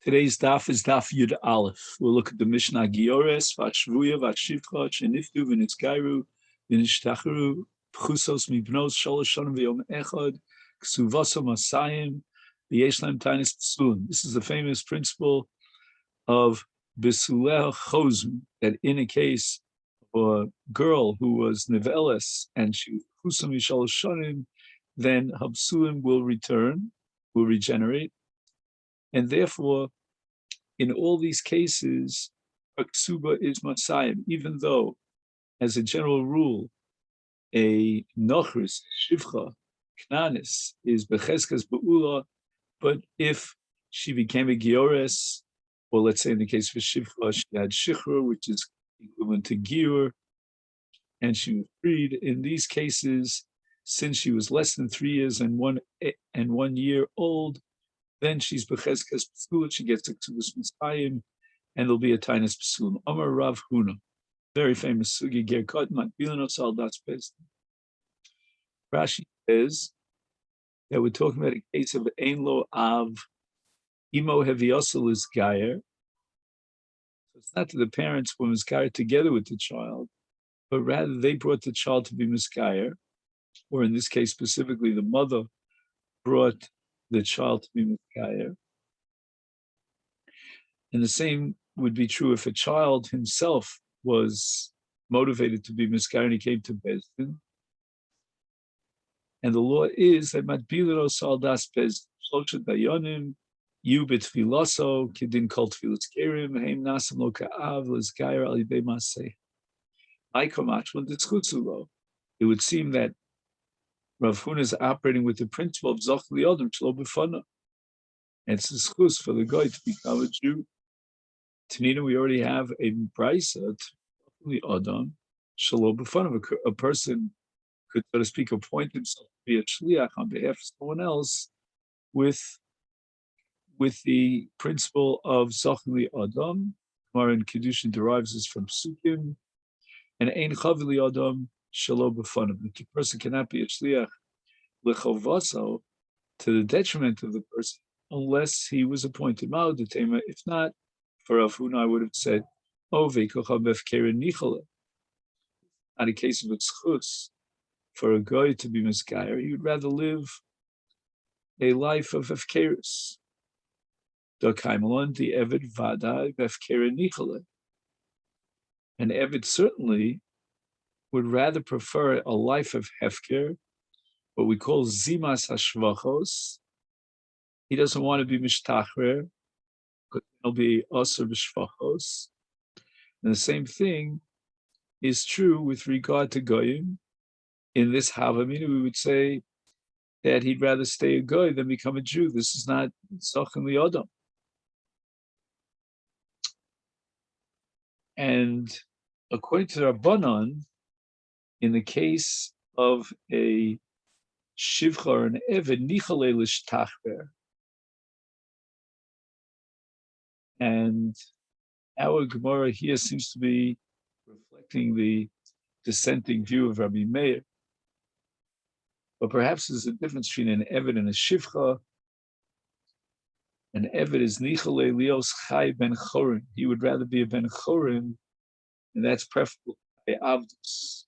Today's daf is daf Yud Aleph. We'll look at the Mishnah Giores, Vashvuya, Vashivcha, Sheniftu, V'nitzkairu, V'nishtacharu, Pchusos mibnos, Sholosh Shonim v'yom echad, Ksuvaso Masayim, V'yesh lahem tainis psulim. This is the famous principle of Besuleh Chozum, that in a case of a girl who was Neveles and she Chusam Sholosh Shonim, then Habsulim will return, will regenerate. And therefore, in all these cases, a ksuba is masayim, even though, as a general rule, a nochris, shivcha, knanis, is becheskas be'ula, but if she became a giores, or let's say in the case of shivcha, she had shichra, which is equivalent to giur, and she was freed. In these cases, since she was less than 3 years and 1 year old, then she's becheskas psulim, she gets a ksubas mitzayim, and there'll be a tainis psulim. Amar Rav Huna, very famous sugi gerkot matbilanos al das pes. Rashi says that we're talking about a case of ein lo av imo heviosel is gayer. So it's not that the parents were misgayer together with the child, but rather they brought the child to be misgayer, or in this case specifically, the mother brought the child to be misgayer. And the same would be true if a child himself was motivated to be misgayer and he came to Bezdin. And the law is that matbilero sal das Bezdin, shloshet dayanim, yu betfilaso, kidin kol tfilas gerim, heim nasam lo ka'av, lizgayer al yidei maseh. It would seem that Rav Huna is operating with the principle of Zoch Li'odom Shlo B'fana. And it's a schus for the guy to become a Jew. Tanina, we already have a brisa, Li'odom Shlo B'fana. A person could, so to speak, appoint himself to be a shliach on behalf of someone else with the principle of Zoch Li'odom. Gemara in Kedushin derives this from Psukim. And Ein Chav Li'odom Shalo b'fanav. The person cannot be a shliach lechovaso to the detriment of the person unless he was appointed ma'odetema. If not, for Rav Huna, I would have said, "Oh, veikocha befkeren nichala." On a case of a tzchus, for a guy to be misgayer, he would rather live a life of efkerus. Dakaimalon the eved vadai befkeren nichala. An eved certainly would rather prefer a life of hefker, what we call zimas hashvachos. He doesn't want to be mishtachrer, because he'll be aser b'shvachos. And the same thing is true with regard to goyim. In this havamina, we would say that he'd rather stay a goy than become a Jew. This is not tzochem li'odam. And according to the Rabbanon, in the case of a shivcha or an eved, nichale l'shtachber. And our Gemara here seems to be reflecting the dissenting view of Rabbi Meir. But perhaps there's a difference between an eved and a shivcha. An eved is nichale lios chai ben chorin. He would rather be a ben chorin, and that's preferable by avdus.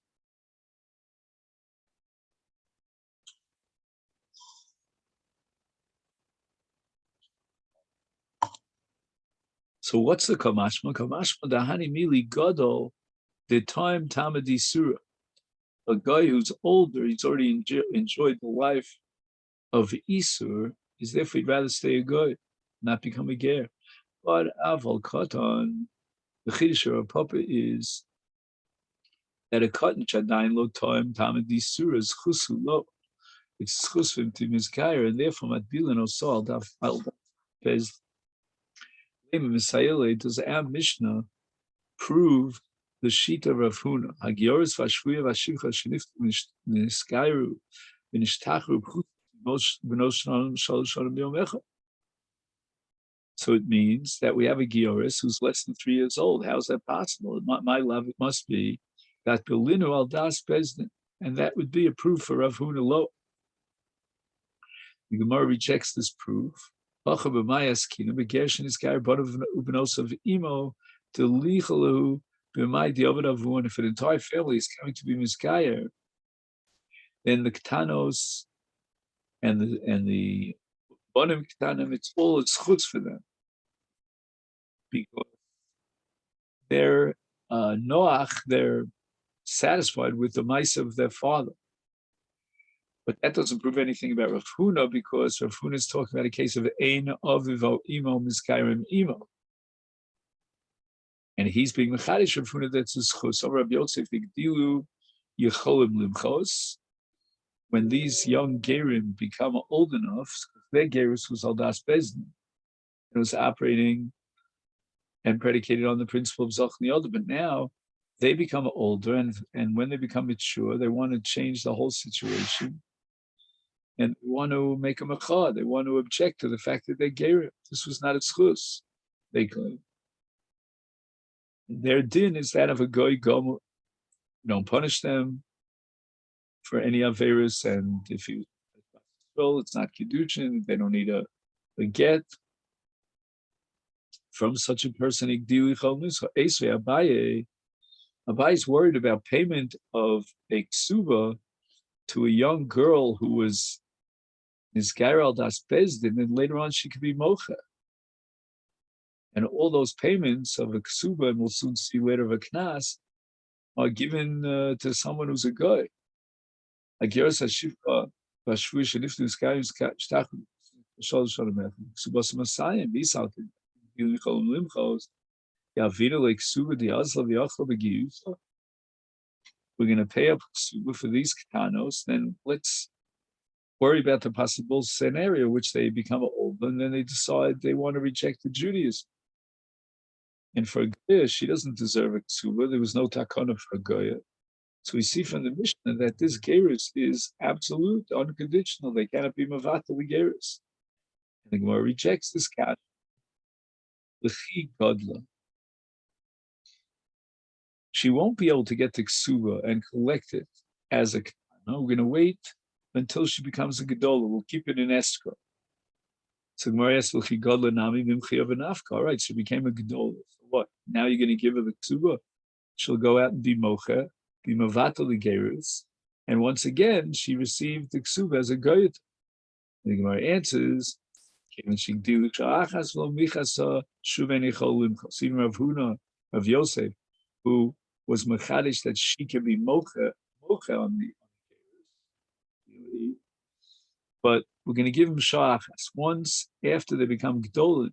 So what's the kamashma? Kamashma dahani mili gadol the time tamadi surah. A guy who's older, he's already enjoyed the life of Isur, is therefore he'd rather stay a guy, not become a ger. But aval katan, the chiddush of a papa is that a katan chadayin lo time tamadi surah is chusu lo. It's chus for him to misgayer, and therefore matbilan osal daf al bez. Does our Mishnah prove the shita of Rav Huna? Hagioris v'ashvuya v'ashivcha sheniftu v'niskairu v'nishtachru b'nos shalosh shonim b'yom echad. So it means that we have a gioris who's less than 3 years old. How is that possible? My love, it must be that belinu al das bezdin, and that would be a proof for Rav Huna lo. The Gemara rejects this proof. Pacha b'mayaskina begershin iskar banav ubenos of imo to lichalu b'may diavad avun. If an entire family is coming to be miskayer, then the ketanos and the banim ketanim, it's all it's chutz for them because they're noach, they're satisfied with the mice of their father. But that doesn't prove anything about Rav Huna because Rav Huna is talking about a case of ein avivo imo miskayim imo, and he's being mechadish Rav Huna that's his chus. Over Rabbi Yosef igdilu yecholim limchos. When these young gerim become old enough, their gerus was aldas bezdin. It was operating and predicated on the principle of Zoch Niyod, but now they become older, and when they become mature, they want to change the whole situation, and they want to make a machad. They want to object to the fact that they're gerim. This was not a schus, they claim. Their din is that of a goy gomer. Don't punish them for any averus, and if you it's not kiddushin, they don't need a get from such a person. Abaye is worried about payment of a ksuba to a young girl who was nisgaral das bezdin, and later on she could be mocha. And all those payments of a ksuba, and we'll soon see later of a knas, are given to someone who's a guy. Agiras hashivka v'ashvu sheniftu skayim shtachim shalosh shalamech ksubas masayim bisalkin yunichol limchos yavina leksuba diazla v'yachla b'giyusa. We're going to pay up ksuba for these ketanos. Then let's worry about the possible scenario which they become old and then they decide they want to reject the Judaism. And for a goya, she doesn't deserve a ksuba. There was no takana for a goya. So we see from the Mishnah that this gerus is absolute, unconditional. They cannot be mavatal the gerus. And the Gemara rejects this cat. L'chi godla. She won't be able to get the ksuba and collect it as a katana. We're going to wait until she becomes a gedola. We'll keep it in escrow. So Gemara asks, "L'chi godla nami mimchi avanafka." All right, she became a gedola. So what? Now you're going to give her the ksuba? She'll go out and be mocha. Be mavatal the gerus, and once again she received the ksuba as a goyet. The Gemara answers, even Rav Huna, Rav Yosef, who was mechadish that she can be mocha on the gerus, but we're going to give him sha'achas. Once after they become gdolim,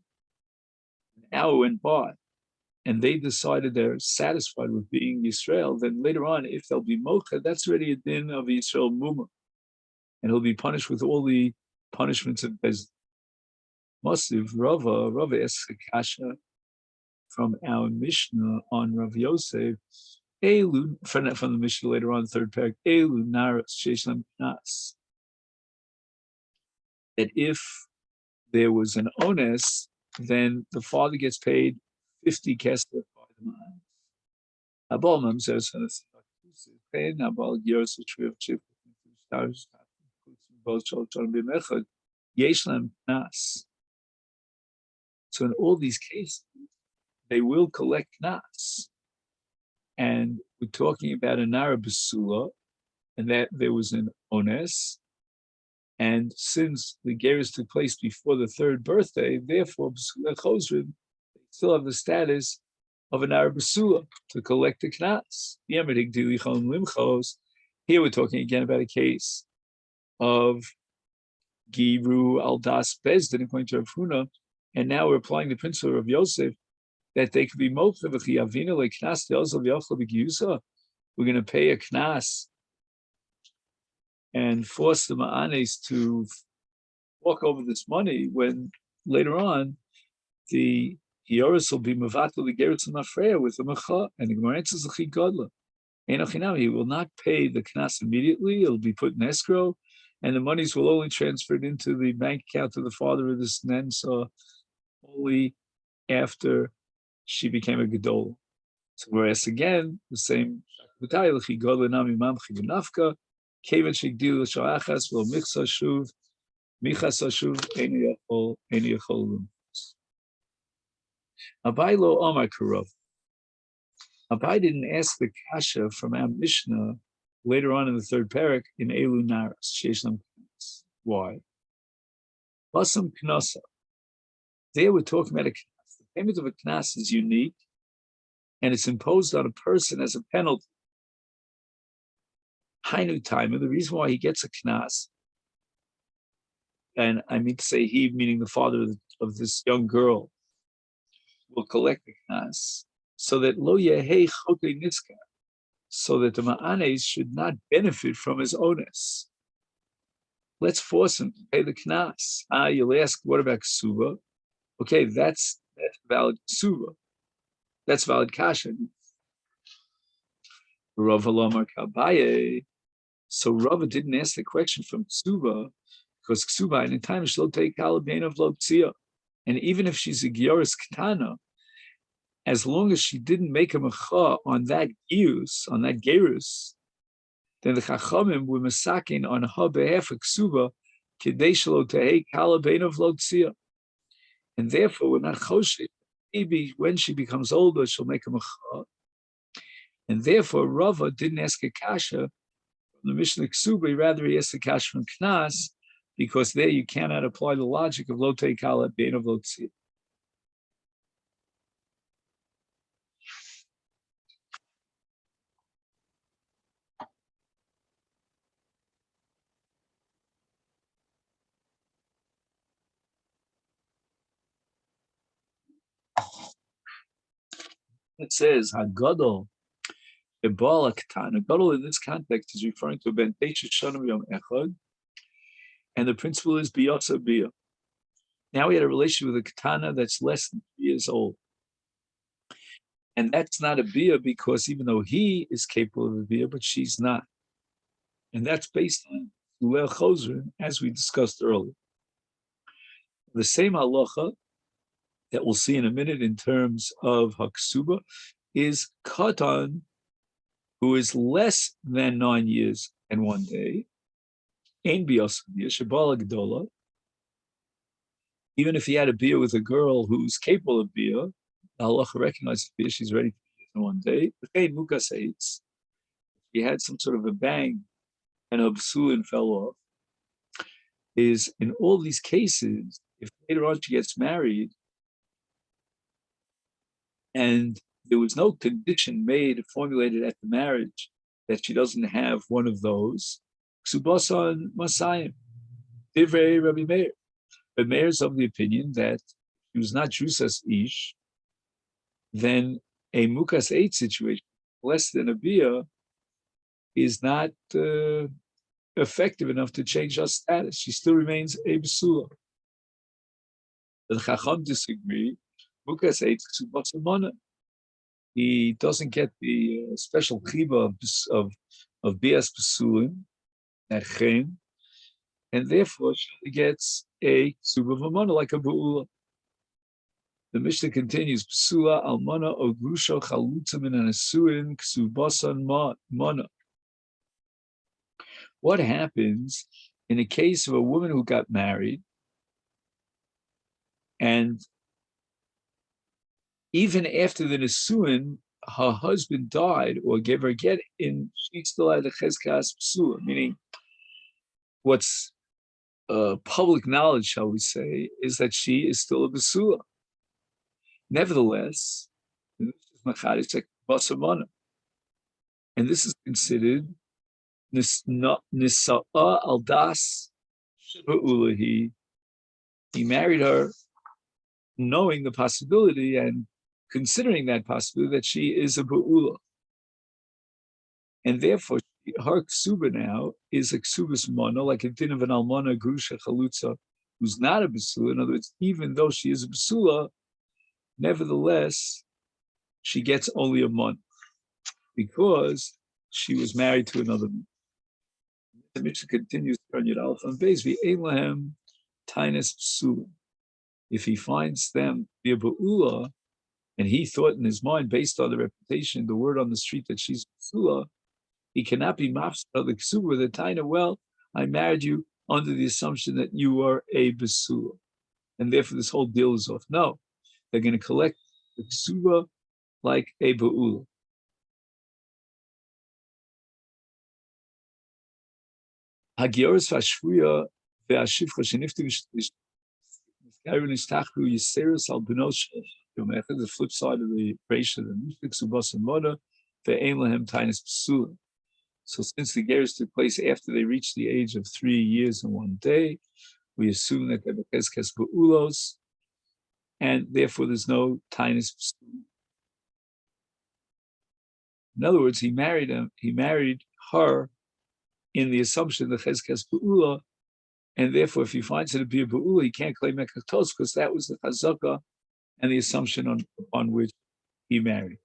an hour went by, and they decided they're satisfied with being Yisrael, then later on, if they'll be mocha, that's already a din of Yisrael muma. And he'll be punished with all the punishments of Bezdin. Masiv Rava asks a kasha from our Mishnah on Rav Yosef, Elu, from the Mishnah later on, third parak, Elu naras sheishlam knas. That if there was an ones, then the father gets paid 50 kesef by the man. Abal mamzer says, "Pain abal years of tree of chip stars both children be mechad yeshlam nas." So in all these cases, they will collect nas, and we're talking about an Arab basula, and that there was an ones. And since the gerus took place before the third birthday, therefore basula chosrim still have the status of an Arab basula to collect the knas. Here we're talking again about a case of Giru al das bezdin according to Rav Huna, and now we're applying the principle of Yosef that they could be mocha v'chiyavina like knas de'ozav yachla b'giyusa. We're going to pay a knas and force the ma'anes to walk over this money when later on the Yoris will be mavatal the gerutz mafreya with the macha, and the Gemara answers l'chi godla. He will not pay the knas immediately. It'll be put in escrow, and the monies will only transferred into the bank account of the father of this nensa only after she became a gedol. So we're asked again the same. Michas Hashuv Eni Yachol. Abai lo Omar Karov. Abai didn't ask the kasha from our Mishnah later on in the third parak in Elu Naras. Sheshnam. Why? Basam Knasa. There we're talking about a knas. The payment of a knas is unique, and it's imposed on a person as a penalty. Hainu timer, the reason why he gets a knas, and I mean to say he, meaning the father of this young girl, will collect the knas, so that lo yehei chokei nitzka, so that the ma'anes should not benefit from his onus. Let's force him to pay the knas. You'll ask, what about ksuba? Okay, that's valid ksuba. That's valid kasha. Rava Lomar Kabaye. So Rava didn't ask the question from ksuba, because ksuba in time she'll take kalabain of lotzia. And even if she's a gioris katana, as long as she didn't make a mecha on that gius, on that gerus, then the chachamim were masakin on her behalf of ksuba, kidei shelo tehei kalabain of lotzia. And therefore, we're not choshet. Maybe when she becomes older, she'll make a mecha. And therefore, Rava didn't ask a kasha from the Mishnah Ksuba, rather he asked a kasha from Knas, because there you cannot apply the logic of lo teikala bein of lo tzia. It says, Hagadol, Ebal Aktan. Hagadol in this context is referring to Ben Teishet Shanam Yom Echad, and the principle is Biyotza Biyah. Now we had a relationship with a katana that's less than 3 years old. And that's not a biyah because even though he is capable of a biyah, but she's not. And that's based on Ulel Chosrin, as we discussed earlier. The same halacha that we'll see in a minute in terms of Haksuba is Katan, who is less than 9 years and 1 day, Ein Biyah Shabala Gdola. Even if he had a biyah with a girl who's capable of biyah, the halacha recognizes biyah, she's ready for biyah in 1 day. But hey, Mukas hates. He had some sort of a bang and a b'sulin fell off. Is in all these cases, if later on she gets married and there was no condition formulated at the marriage that she doesn't have one of those, Ksubasan Masayim, Divrei Rabbi Meir. But Meir is of the opinion that he was not Drusas Ish, then a Mukas 8 situation, less than a Biyah, is not effective enough to change her status. She still remains a Besula. The Chacham disagree. Mukas 8 Ksubas Amana. He doesn't get the special chiba of Bias Besulim, that Chen, and therefore she gets a Ksuba Vamana, like a Ba'ula. The Mishnah continues, Pesula AlmanaOgrusha Chalutzamin and Asuin Ksubasan Mana. What happens in the case of a woman who got married and even after the Nisuin, her husband died or gave her get in, she still had a Cheskas Pesula, meaning what's public knowledge, shall we say, is that she is still a Besula. Nevertheless, and this is considered Nisa'a al-Das Sheba'ulahi. He married her knowing the possibility and considering that possibility that she is a Ba'ula. And therefore, her ksuba now is a ksubas mana, like a din of an almana grusha chalutza, who's not a basula. In other words, even though she is a basula, nevertheless, she gets only a month because she was married to another man. The Mishnah continues to Yud Aleph and Beis v'Elahem Tainus Psulim. If he finds them be a ba'ula, and he thought in his mind, based on the reputation, the word on the street that she's basula, he cannot be mafsed of the ksuba with a taina. Well, I married you under the assumption that you are a Basula. And therefore this whole deal is off. No, they're going to collect the Ksuba like a Ba'ula. Hagioris Vashvuya Ve'ashivcha Sheniftu V'Shkairu Nishtachru Yiseris Al Benosh Yomechad, the flip side of the Reisha, the Mishlik Subas and Moda, Ve'ein Lahem Tainis Basula. So since the Geras took place after they reached the age of 3 years and 1 day, we assume that they were Keskes Ba'ulos, and therefore there's no Tainis Basula. In other words, he married her in the assumption that Cheskes Ba'ula, and therefore if he finds it to be a Ba'ula, he can't claim Mekatos because that was the Chazaka and the assumption on which he married.